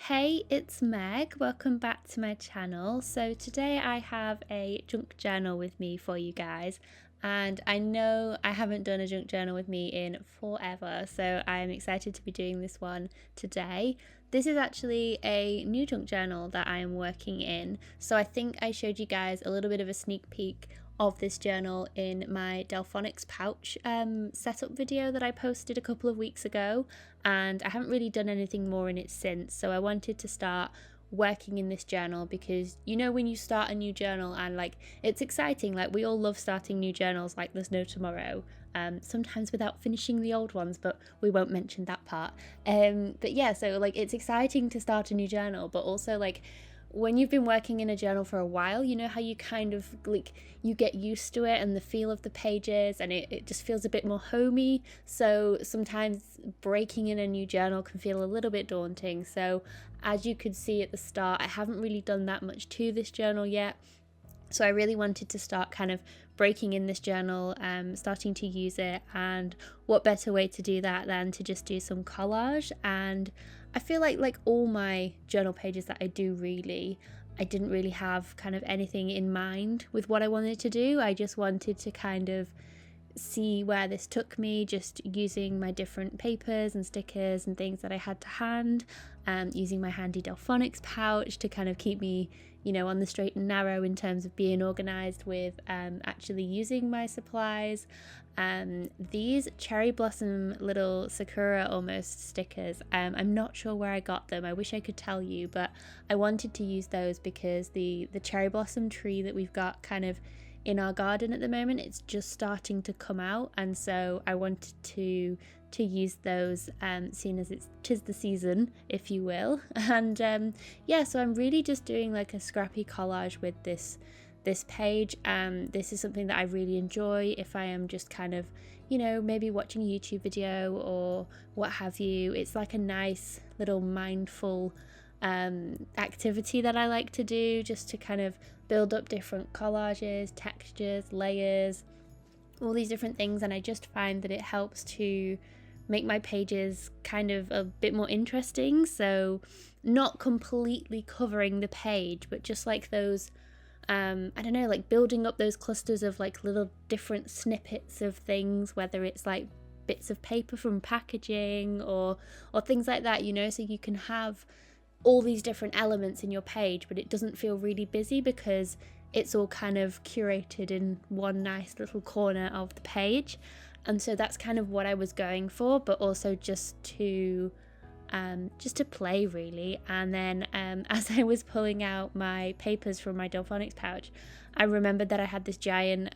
Hey, it's Meg. Welcome back to my channel. So today I have a junk journal with me for you guys. And I know I haven't done a junk journal with me in forever, so I'm excited to be doing this one today. This is actually a new junk journal that I am working in. So I think I showed you guys a little bit of a sneak peek of this journal in my Delphonics pouch setup video that I posted a couple of weeks ago, and I haven't really done anything more in it since, so I wanted to start working in this journal because you know when you start a new journal and like it's exciting, like we all love starting new journals like there's no tomorrow, sometimes without finishing the old ones, but we won't mention that part. But yeah, so like it's exciting to start a new journal, but also like when you've been working in a journal for a while, you know how you kind of like you get used to it and the feel of the pages, and it just feels a bit more homey. So sometimes breaking in a new journal can feel a little bit daunting. So as you could see at the start, I haven't really done that much to this journal yet. So I really wanted to start kind of breaking in this journal, starting to use it, and what better way to do that than to just do some collage. And I feel like all my journal pages that I do, really, I didn't really have kind of anything in mind with what I wanted to do. I just wanted to kind of see where this took me, just using my different papers and stickers and things that I had to hand, using my handy Delphonics pouch to kind of keep me, you know, on the straight and narrow in terms of being organized with actually using my supplies. These cherry blossom little sakura almost stickers, I'm not sure where I got them. I wish I could tell you, but I wanted to use those because the cherry blossom tree that we've got kind of in our garden at the moment, it's just starting to come out, and so I wanted to use those, seeing as tis the season, if you will. And yeah, so I'm really just doing like a scrappy collage with this page. This is something that I really enjoy if I am just kind of, you know, maybe watching a YouTube video or what have you. It's like a nice little mindful activity that I like to do, just to kind of build up different collages, textures, layers, all these different things. And I just find that it helps to make my pages kind of a bit more interesting. So not completely covering the page, but just like those I don't know, like building up those clusters of like little different snippets of things, whether it's like bits of paper from packaging or things like that, you know, so you can have all these different elements in your page, but it doesn't feel really busy because it's all kind of curated in one nice little corner of the page. And so that's kind of what I was going for, but also just to play, really. And then as I was pulling out my papers from my Delphonics pouch, I remembered that I had this giant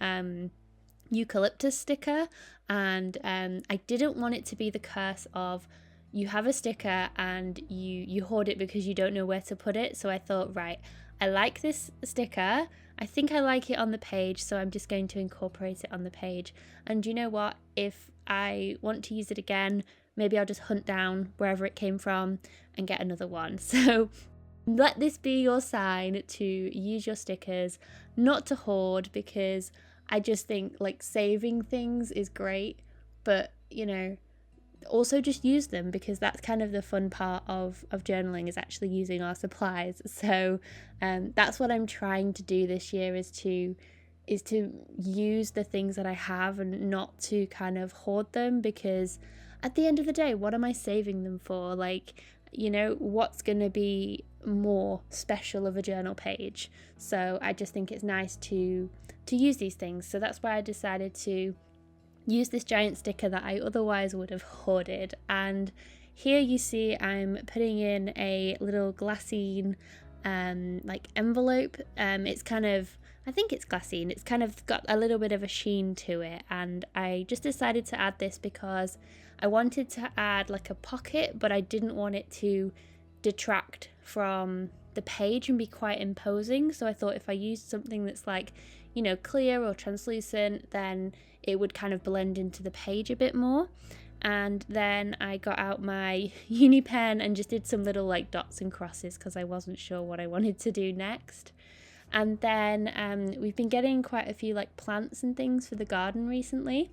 eucalyptus sticker, and I didn't want it to be the curse of you have a sticker and you hoard it because you don't know where to put it. So I thought, right, I like this sticker, I think I like it on the page, so I'm just going to incorporate it on the page. And you know what, if I want to use it again, maybe I'll just hunt down wherever it came from and get another one. So let this be your sign to use your stickers, not to hoard, because I just think like saving things is great, but you know, also just use them, because that's kind of the fun part of journaling, is actually using our supplies. So that's what I'm trying to do this year, is to use the things that I have and not to kind of hoard them, because at the end of the day, what am I saving them for? Like, you know, what's going to be more special of a journal page? So I just think it's nice to use these things. So that's why I decided to use this giant sticker that I otherwise would have hoarded. And here you see I'm putting in a little glassine like envelope. It's kind of, I think it's glassine, it's kind of got a little bit of a sheen to it, and I just decided to add this because I wanted to add like a pocket, but I didn't want it to detract from the page and be quite imposing. So I thought if I used something that's like, you know, clear or translucent, then it would kind of blend into the page a bit more. And then I got out my uni pen and just did some little like dots and crosses because I wasn't sure what I wanted to do next. And then we've been getting quite a few like plants and things for the garden recently,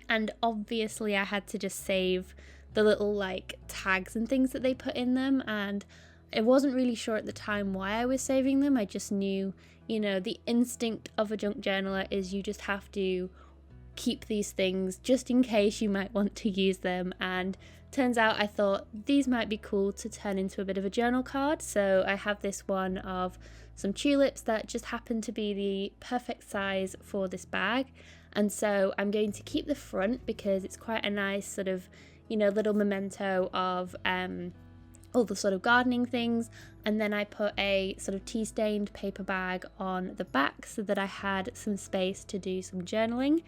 and obviously I had to just save the little like tags and things that they put in them. And I wasn't really sure at the time why I was saving them. I just knew, you know, the instinct of a junk journaler is you just have to keep these things just in case you might want to use them. And turns out I thought these might be cool to turn into a bit of a journal card. So I have this one of some tulips that just happen to be the perfect size for this bag. And so I'm going to keep the front because it's quite a nice sort of, you know, little memento of all the sort of gardening things. And then I put a sort of tea stained paper bag on the back so that I had some space to do some journaling.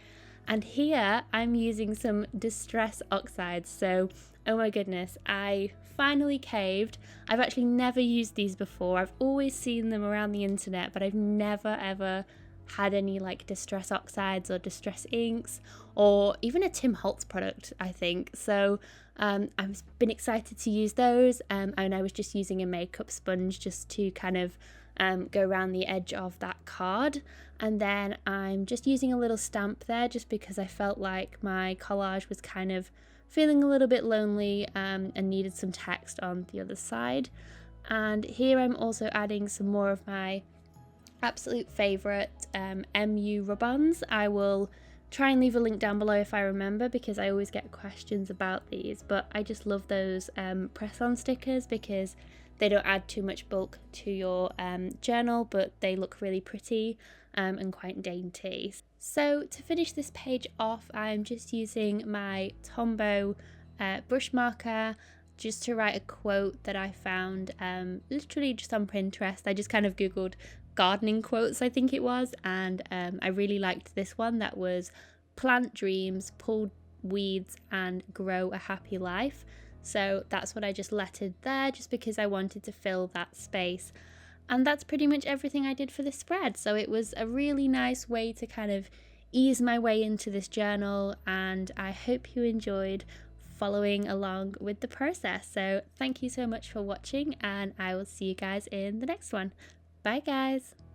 And here I'm using some distress oxides. So, oh my goodness, I finally caved. I've actually never used these before. I've always seen them around the internet, but I've never ever had any like distress oxides or distress inks or even a Tim Holtz product, I think. So I've been excited to use those, and I was just using a makeup sponge just to kind of go around the edge of that card. And then I'm just using a little stamp there just because I felt like my collage was kind of feeling a little bit lonely and needed some text on the other side. And here I'm also adding some more of my absolute favourite MU rub-ons. I will try and leave a link down below if I remember, because I always get questions about these, but I just love those press-on stickers because they don't add too much bulk to your journal, but they look really pretty and quite dainty. So to finish this page off, I'm just using my Tombow brush marker just to write a quote that I found literally just on Pinterest. I just kind of googled gardening quotes, I think it was, and I really liked this one that was plant dreams, pull weeds, and grow a happy life. So that's what I just lettered there just because I wanted to fill that space. And that's pretty much everything I did for this spread. So it was a really nice way to kind of ease my way into this journal, and I hope you enjoyed following along with the process. So thank you so much for watching, and I will see you guys in the next one. Bye guys!